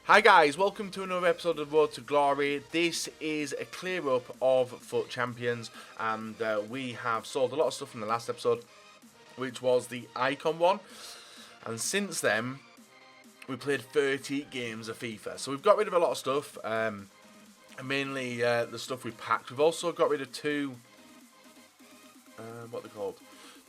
Hi guys, welcome to another episode of Road to Glory. This is a clear up of FUT Champions, and we have sold a lot of stuff from the last episode, which was the Icon one, and since then we played 30 games of FIFA. So we've got rid of a lot of stuff, mainly the stuff we packed. We've also got rid of two, what are they called?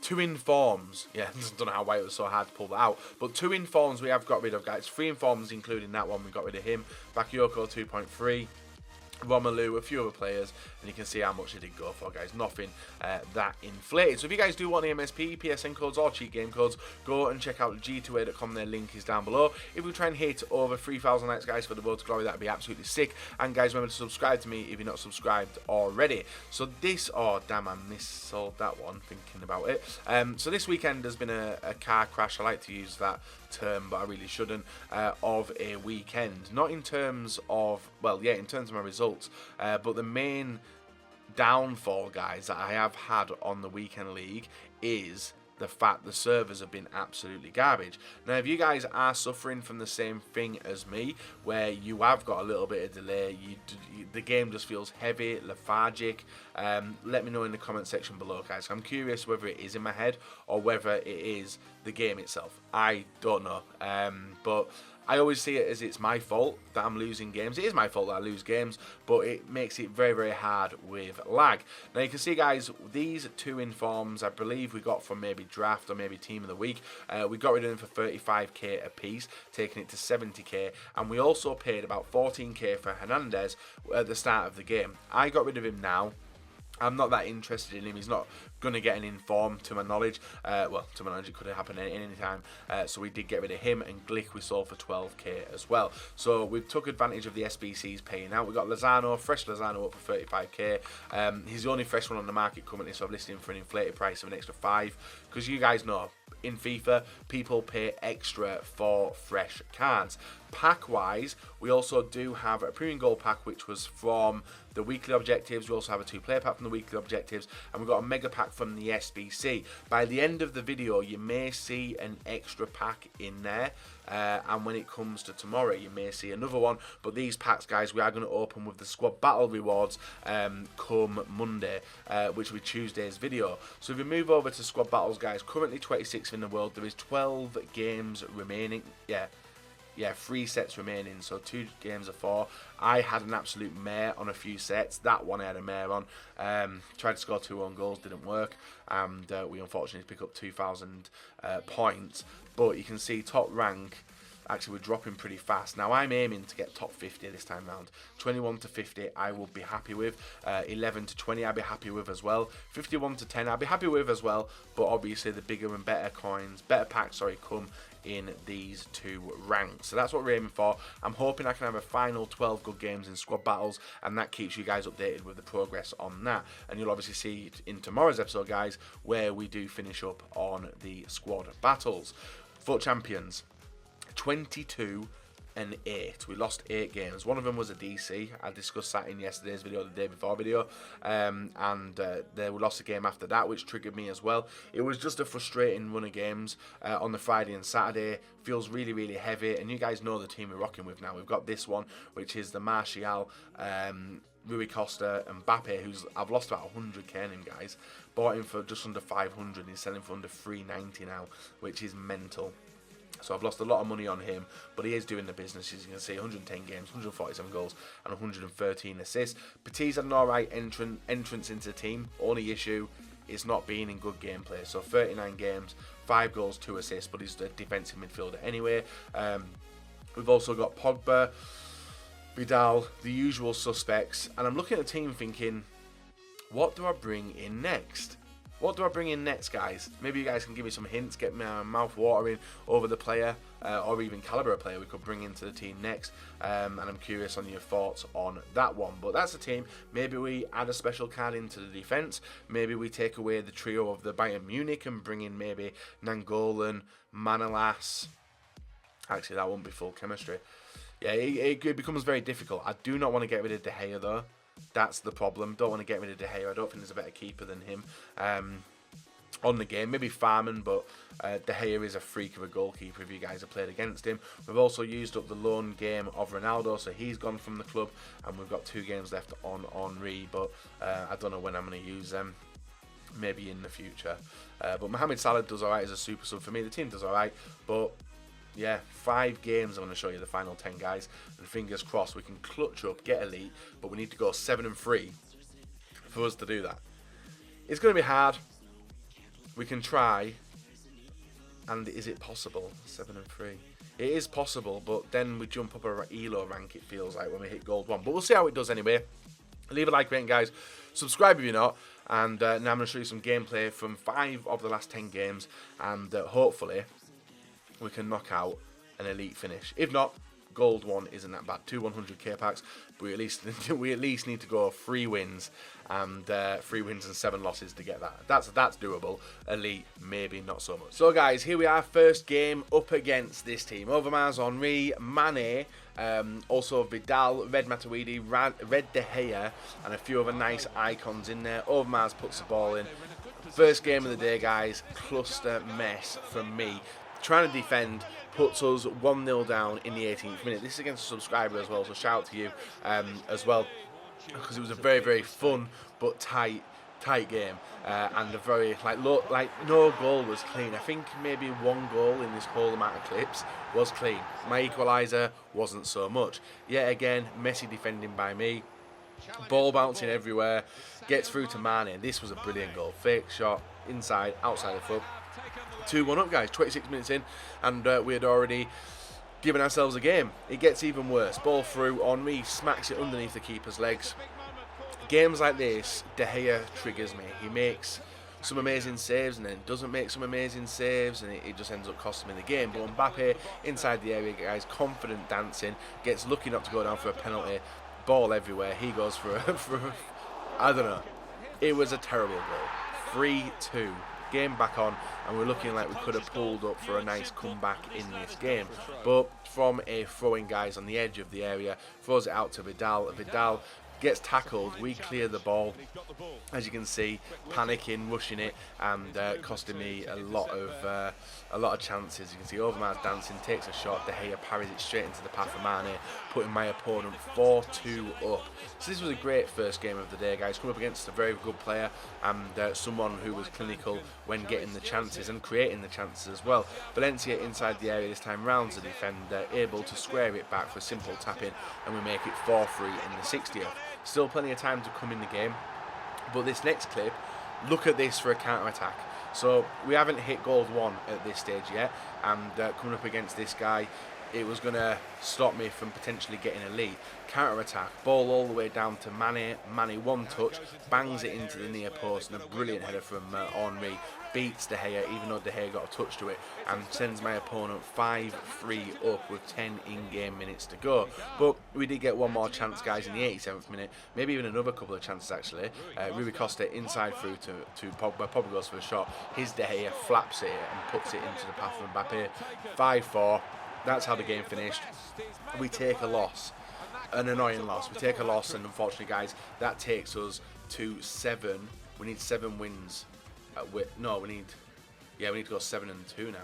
Two informs. Yeah, I don't know why it was so hard to pull that out. But two informs we have got rid of, guys. 3 informs, including that one. We got rid of him. Bakayoko 2.3. Romelu, a few other players, and you can see how much they did go for, guys. Nothing that inflated. So if you guys do want the MSP, PSN codes, or cheat game codes, go and check out g2a.com. Their link is down below. If we try and hit over 3,000 likes, guys, for the Road to Glory, that would be absolutely sick. And guys, remember to subscribe to me if you're not subscribed already. So this, oh damn, I missold that one thinking about it. So this weekend has been a car crash. I like to use that term, but I really shouldn't, of a weekend. Not in terms of, well, yeah, in terms of my results, but the main downfall, guys, that I have had on the weekend league is the fact the servers have been absolutely garbage. Now, if you guys are suffering from the same thing as me, where you have got a little bit of delay, the game just feels heavy, lethargic, let me know in the comment section below, guys. I'm curious whether it is in my head or whether it is the game itself. I don't know, but I always see it as it's my fault that I'm losing games. It is my fault that I lose games, but it makes it very, very hard with lag. Now, you can see, guys, these two informs, I believe we got from maybe Draft or maybe Team of the Week. We got rid of them for 35k a piece, taking it to 70k, and we also paid about 14k for Hernandez at the start of the game. I got rid of him now. I'm not that interested in him. He's not going to get an inform, to my knowledge. Well, to my knowledge, it could have happened at any time. So we did get rid of him, and Glick we sold for 12k as well. So we took advantage of the SBCs paying out. We got Lozano, fresh Lozano up for 35k. He's the only fresh one on the market currently, so I've listed him for an inflated price of an extra 5. Because you guys know, in FIFA, people pay extra for fresh cards. Pack-wise, we also do have a premium gold pack, which was from the weekly objectives. We also have a 2-player pack from the weekly objectives, and we've got a mega pack from the SBC. By the end of the video, you may see an extra pack in there, and when it comes to tomorrow, you may see another one. But these packs, guys, we are going to open with the squad battle rewards come Monday, which will be Tuesday's video. So if we move over to squad battles, guys, currently 26th in the world. There is 12 games remaining. Yeah, 3 sets remaining, so 2 games of 4. I had an absolute mare on a few sets. That one I had a mare on. Tried to score 2 own goals, didn't work, and we unfortunately pick up 2,000 points. But you can see top rank, actually we're dropping pretty fast. Now I'm aiming to get top 50 this time round. 21 to 50 I will be happy with. 11 to 20 I'll be happy with as well. 51 to 10 I'll be happy with as well. But obviously the bigger and better coins, better packs, sorry, come in these 2 ranks. So that's what we're aiming for. I'm hoping I can have a final 12 good games in squad battles, and that keeps you guys updated with the progress on that. And you'll obviously see it in tomorrow's episode, guys, where we do finish up on the squad battles. FUT Champions, 22 and 8. We lost 8 games. One of them was a DC. I discussed that in yesterday's video, the day before video, and we lost a game after that, which triggered me as well. It was just a frustrating run of games on the Friday and Saturday. Feels really, really heavy, and you guys know the team we're rocking with now. We've got this one, which is the Martial, Rui Costa and Mbappe, who's, I've lost about 100k in him, guys. Bought him for just under 500, he's selling for under 390 now, which is mental. So I've lost a lot of money on him, but he is doing the business. As you can see, 110 games, 147 goals, and 113 assists. Peti's had an alright entrance into the team. Only issue is not being in good gameplay. So 39 games, 5 goals, 2 assists, but he's a defensive midfielder anyway. We've also got Pogba, Vidal, the usual suspects. And I'm looking at the team thinking, what do I bring in next? What do I bring in next, guys? Maybe you guys can give me some hints, get my mouth watering over the player, or even caliber of player we could bring into the team next. And I'm curious on your thoughts on that one. But that's the team. Maybe we add a special card into the defence. Maybe we take away the trio of the Bayern Munich and bring in maybe Nangolan, Manolas. Actually, that won't be full chemistry. Yeah, it becomes very difficult. I do not want to get rid of De Gea, though. That's the problem. Don't want to get rid of De Gea. I don't think there's a better keeper than him. on the game. Maybe Farman, but De Gea is a freak of a goalkeeper if you guys have played against him. We've also used up the loan game of Ronaldo, so he's gone from the club, and we've got 2 games left on Henry, but I don't know when I'm going to use them. Maybe in the future. But Mohamed Salah does alright as a super sub for me. The team does alright, but yeah, 5 games. I'm going to show you the final 10 guys, and fingers crossed we can clutch up, get elite, but we need to go 7-3 for us to do that. It's going to be hard. We can try, and is it possible? 7-3. It is possible, but then we jump up a ELO rank, it feels like, when we hit gold 1. But we'll see how it does anyway. Leave a like rating, guys. Subscribe if you're not. And now I'm going to show you some gameplay from 5 of the last 10 games, and hopefully we can knock out an elite finish. If not, gold 1 isn't that bad. 2 100k packs, but we at least need to go 3 wins and 3 wins and 7 losses to get that. That's doable. Elite, maybe not so much. So guys, here we are, first game up against this team. Overmars, Henry, Mane, also Vidal, Red Matuidi, Red De Gea, and a few other nice icons in there. Overmars puts the ball in. First game of the day, guys. Cluster mess from me. Trying to defend puts us 1-0 down in the 18th minute. This is against a subscriber as well, so shout out to you as well, because it was a very, very fun but tight game, and a very no goal was clean. I think maybe 1 goal in this whole amount of clips was clean. My equaliser wasn't so much. Yet again, messy defending by me. Ball bouncing everywhere, gets through to Mane. This was a brilliant goal. Fake shot, inside, outside the foot. 2-1 up, guys. 26 minutes in, and we had already given ourselves a game. It gets even worse. Ball through, Henry smacks it underneath the keeper's legs. Games like this, De Gea triggers me. He makes some amazing saves and then doesn't make some amazing saves, and it just ends up costing me the game. But Mbappe inside the area, guys, confident dancing, gets lucky not to go down for a penalty. Ball everywhere. He goes for a I don't know. It was a terrible goal. 3-2. Game back on, and we're looking like we could have pulled up for a nice comeback in this game. But from a throwing, guys, on the edge of the area, throws it out to Vidal. Vidal gets tackled. We clear the ball, as you can see, panicking, rushing it, and costing me a lot of chances. You can see Overmars dancing, takes a shot. De Gea parries it straight into the path of Mane, putting my opponent 4-2 up. So this was a great first game of the day, guys. Come up against a very good player, and someone who was clinical when getting the chances and creating the chances as well. Valencia inside the area this time, rounds the defender, able to square it back for simple tapping, and we make it 4-3 in the 60th. Still plenty of time to come in the game, but this next clip, look at this for a counter-attack. So we haven't hit gold 1 at this stage yet, and coming up against this guy, it was going to stop me from potentially getting a lead. Counter-attack, ball all the way down to Mane. Mane, one touch, bangs it into the near post, and a brilliant header from Henry. Beats De Gea, even though De Gea got a touch to it, and sends my opponent 5-3 up with 10 in-game minutes to go. But we did get one more chance, guys, in the 87th minute, maybe even another couple of chances actually. Rui Costa inside through to Pogba. Pogba goes for a shot. His De Gea flaps it and puts it into the path of Mbappe. 5-4. That's how the game finished. We take a loss, an annoying loss. We take a loss, and unfortunately, guys, that takes us to 7. We need 7 wins. No, we need to go 7-2 now.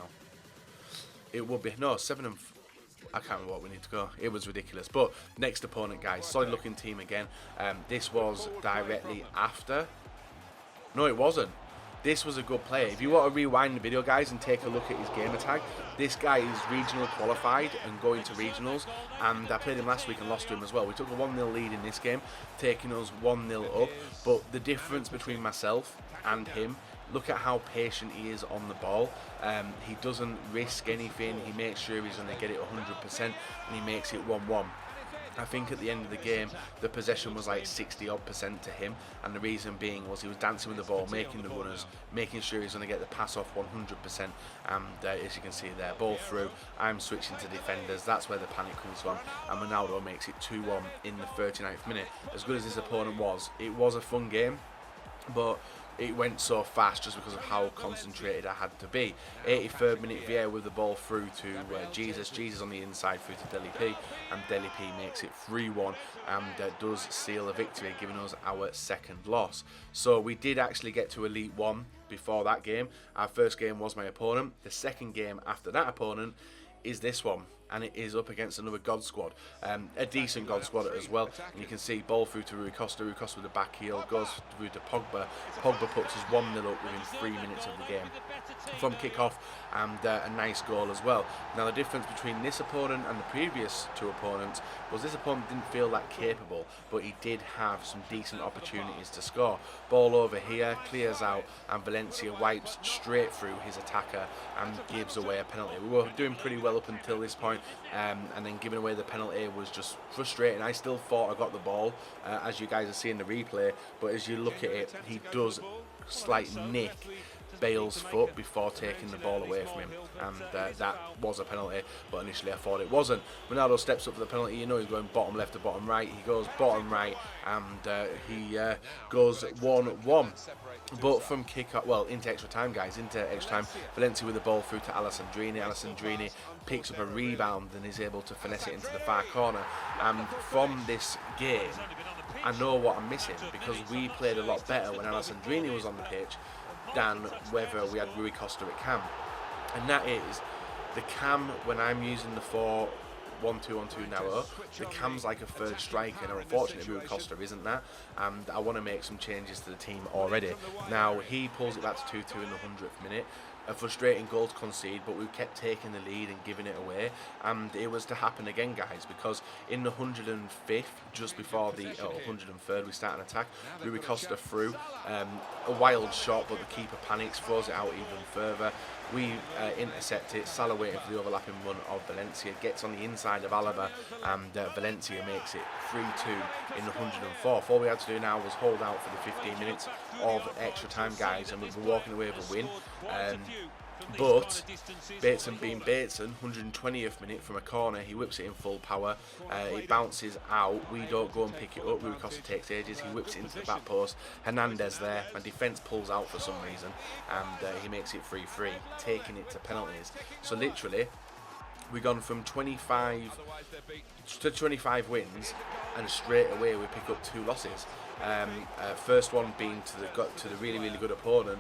It would be 7 and I can't remember what we need to go. It was ridiculous. But next opponent, guys, solid looking team again. This was directly after. No, it wasn't. This was a good player. If you want to rewind the video, guys, and take a look at his gamer tag, this guy is regional qualified and going to regionals, and I played him last week and lost to him as well. We took a 1-0 lead in this game, taking us 1-0 up, but the difference between myself and him, look at how patient he is on the ball. He doesn't risk anything. He makes sure he's going to get it 100%, and he makes it 1-1. I think at the end of the game, the possession was like 60-odd% to him, and the reason being was he was dancing with the ball, making the runners, making sure he's going to get the pass off 100%, and as you can see there, ball through, I'm switching to defenders, that's where the panic comes from, and Ronaldo makes it 2-1 in the 39th minute. As good as this opponent was, it was a fun game, but it went so fast just because of how concentrated I had to be. 83rd minute, Vieira with the ball through to Jesus. Jesus on the inside through to Deli P, and Deli P makes it 3-1 and does seal a victory, giving us our second loss. So we did actually get to Elite 1 before that game. Our first game was my opponent. The second game after that opponent is this one, and it is up against another God squad, a decent God squad as well. And you can see ball through to Rui Costa with the back heel, goes through to Pogba. Pogba puts us 1-0 up within 3 minutes of the game from kick-off, and a nice goal as well. Now the difference between this opponent and the previous two opponents was this opponent didn't feel that capable, but he did have some decent opportunities to score. Ball over here, clears out, and Valencia wipes straight through his attacker and gives away a penalty. We were doing pretty well up until this point, and then giving away the penalty was just frustrating. I still thought I got the ball, as you guys are seeing the replay, but as you look at it, he does slight nick Bale's foot before taking the ball away from him, and that was a penalty, but initially I thought it wasn't. Ronaldo steps up for the penalty. You know he's going bottom left to bottom right. He goes bottom right, and he goes 1-1. But from kick-off, well, into extra time, guys, into extra time, Valencia with the ball through to Alessandrini. Alessandrini picks up a rebound and is able to finesse it into the far corner. And from this game, I know what I'm missing, because we played a lot better when Alessandrini was on the pitch than whether we had Rui Costa at cam. And that is, the cam, when I'm using the 4-1-2-1-2 now, the cam's like a third striker. Now unfortunately Rui Costa isn't that, and I want to make some changes to the team already. Now he pulls it back to 2-2 in the 100th minute. A frustrating goal to concede, but we kept taking the lead and giving it away, and it was to happen again, guys, because in the 105th, just before the 103rd, we start an attack. Rui Costa through, a wild shot, but the keeper panics, throws it out even further. We intercept it. Salah waiting for the overlapping run of Valencia, gets on the inside of Alaba, and Valencia makes it 3-2 in the 104th. All we had to do now was hold out for the 15 minutes of extra time, guys, and we were walking away with a win. But Bateson being Bateson, 120th minute from a corner, he whips it in full power, it bounces out, we don't go and pick it up, Rui Costa takes ages, he whips it into the back post, Hernandez there, and defence pulls out for some reason, and he makes it 3-3, taking it to penalties. So literally, we've gone from 25 to 25 wins, and straight away we pick up 2 losses. First one being to the really good opponent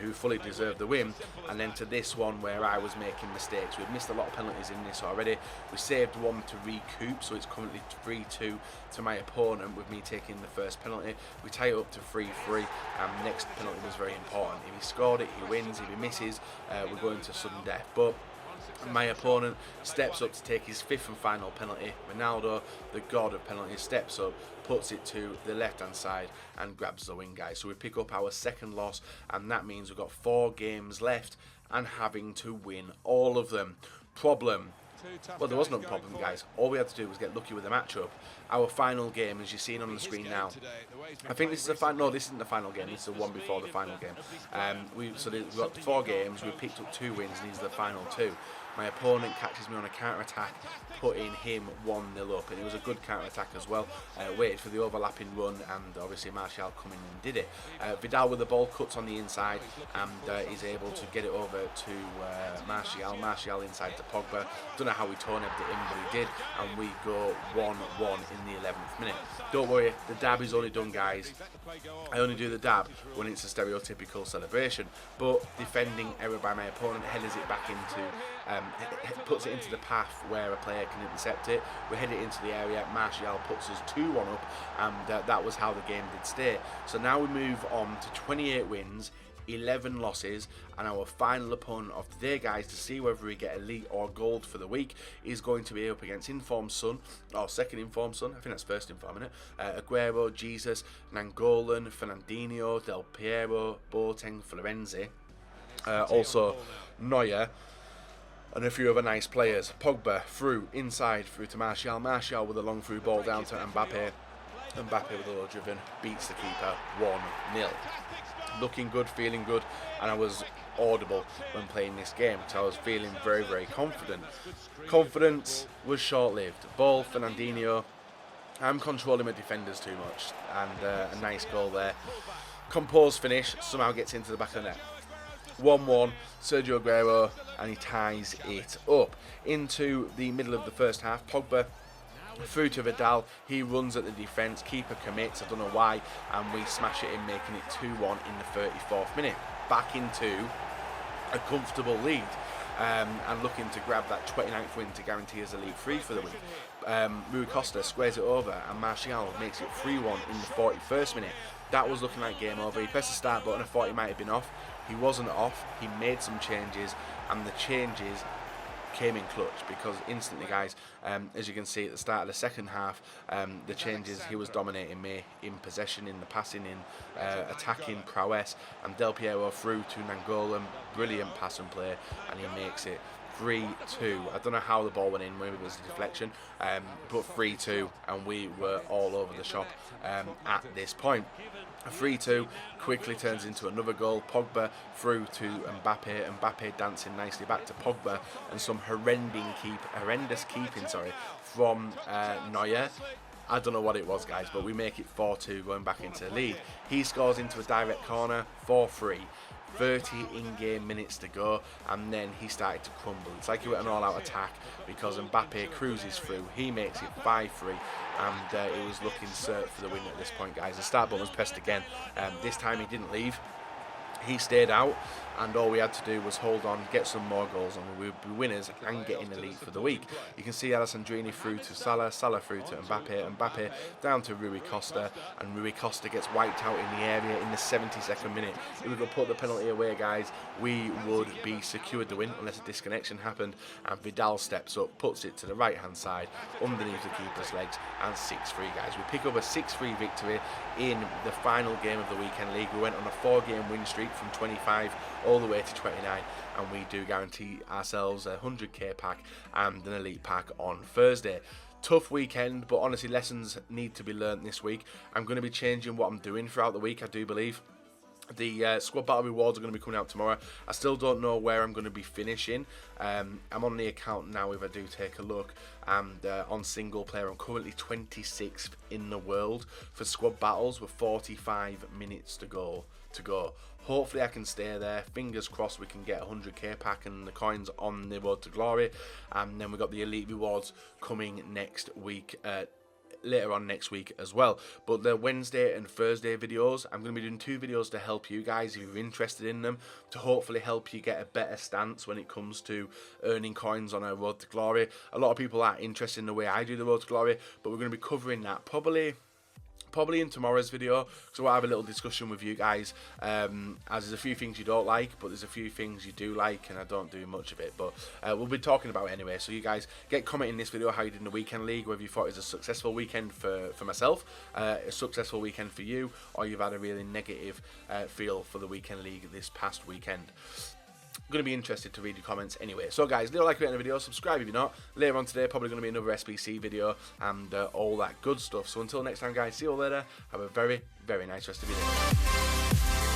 who fully deserved the win, and then to this one where I was making mistakes. We've missed a lot of penalties in this already. We saved one to recoup, so it's currently 3-2 to my opponent with me taking the first penalty. We tie it up to 3-3, and next penalty was very important. If he scored it, he wins. If he misses, we're going to sudden death. But my opponent steps up to take his 5th and final penalty. Ronaldo, the god of penalties, steps up, puts it to the left hand side and grabs the win, guys. So we pick up our second loss, and that means we've got 4 games left and having to win all of them. Problem. Well, there was no problem, guys. All we had to do was get lucky with the matchup. Our final game, as you're seeing on the screen now, I think this is the final. No, this isn't the final game. This is the one before the final game. We've got 4 games. We picked up 2 wins, and these are the final 2. My opponent catches me on a counter-attack, putting him 1-0 up, and it was a good counter-attack as well. Waited for the overlapping run, and obviously Martial coming and did it. Vidal with the ball cuts on the inside, and is able to get it over to Martial. Martial inside to Pogba. Don't know how he tornadoed it in, but he did, and we go 1-1 in the 11th minute. Don't worry, the dab is only done, guys. I only do the dab when it's a stereotypical celebration, but defending error by my opponent headers it back into, puts it into the path where a player can intercept it. We head it into the area. Martial puts us 2-1 up, and that was how the game did stay. So now we move on to 28 wins, 11 losses, and our final opponent of today, guys, to see whether we get elite or gold for the week, is going to be up against informed Son, or second informed Son. I think that's first informed, isn't it? Aguero, Jesus, Nangolan, Fernandinho, Del Piero, Boateng, Florenzi, also Neuer, and a few other nice players. Pogba through, inside, through to Martial. Martial with a long through ball down to Mbappe. Mbappe with a low driven, beats the keeper 1-0. Looking good, feeling good, and I was audible when playing this game, so I was feeling very confident. Confidence was short-lived. Ball, Fernandinho. I'm controlling my defenders too much, and a nice goal there. Composed finish, somehow gets into the back of the net. 1-1, Sergio Aguero, and he ties it up. Into the middle of the first half, Pogba through to Vidal, he runs at the defence, keeper commits, I don't know why, and we smash it in, making it 2-1 in the 34th minute. Back into a comfortable lead, and looking to grab that 29th win to guarantee us a league 3 for the week. Rui Costa squares it over, and Martial makes it 3-1 in the 41st minute. That was looking like game over. He pressed the start button, I thought he might have been off. He wasn't off, he made some changes, and the changes came in clutch, because instantly, guys, as you can see at the start of the second half, the changes, he was dominating me in possession, in the passing, in attacking prowess, and Del Piero through to Nangolan, brilliant pass and play, and he makes it 3-2. I don't know how the ball went in, maybe it was a deflection, but 3-2, and we were all over the shop at this point. A 3-2 quickly turns into another goal. Pogba through to Mbappe. Mbappe dancing nicely back to Pogba, and some horrendous keeping from Neuer. I don't know what it was, guys, but we make it 4-2 going back into the lead. He scores into a direct corner, 4-3. 30 in-game minutes to go, and then he started to crumble. It's like he went an all-out attack, because Mbappe cruises through, he makes it 5-3, and it was looking cert for the win at this point, guys. The start button was pressed again. This time he didn't leave, he stayed out, and all we had to do was hold on, get some more goals, and we would be winners and get in the lead for the week. You can see Alessandrini through to Salah, Salah through to Mbappe, Mbappe down to Rui Costa, and Rui Costa gets wiped out in the area in the 72nd minute. If we could put the penalty away, guys, we would be secured the win unless a disconnection happened, and Vidal steps up, puts it to the right hand side underneath the keeper's legs, and 6-3, guys. We pick up a 6-3 victory in the final game of the weekend league. We went on a 4-game win streak from 25 all the way to 29, and we do guarantee ourselves a 100k pack and an elite pack on Thursday. Tough weekend, but honestly, lessons need to be learnt this week. I'm going to be changing what I'm doing throughout the week, I do believe. The squad battle rewards are going to be coming out tomorrow. I still don't know where I'm going to be finishing. I'm on the account now, if I do take a look, and on single player I'm currently 26th in the world for squad battles with 45 minutes to go. Hopefully I can stay there. Fingers crossed we can get a 100k pack and the coins on the road to glory, and then we've got the elite rewards coming next week, later on next week as well. But the Wednesday and Thursday videos, I'm going to be doing 2 videos to help you guys if you're interested in them, to hopefully help you get a better stance when it comes to earning coins on a road to glory. A lot of people are interested in the way I do the road to glory, but we're going to be covering that probably in tomorrow's video, so I'll have a little discussion with you guys, as there's a few things you don't like, but there's a few things you do like, and I don't do much of it, but we'll be talking about it anyway. So you guys get comment in this video how you did in the weekend league, whether you thought it was a successful weekend for myself, a successful weekend for you, or you've had a really negative feel for the weekend league this past weekend. I'm going to be interested to read your comments anyway. So guys, leave a like, rate on the video, subscribe if you're not. Later on today, probably going to be another SBC video and all that good stuff. So until next time, guys, see you all later. Have a very, very nice rest of your day.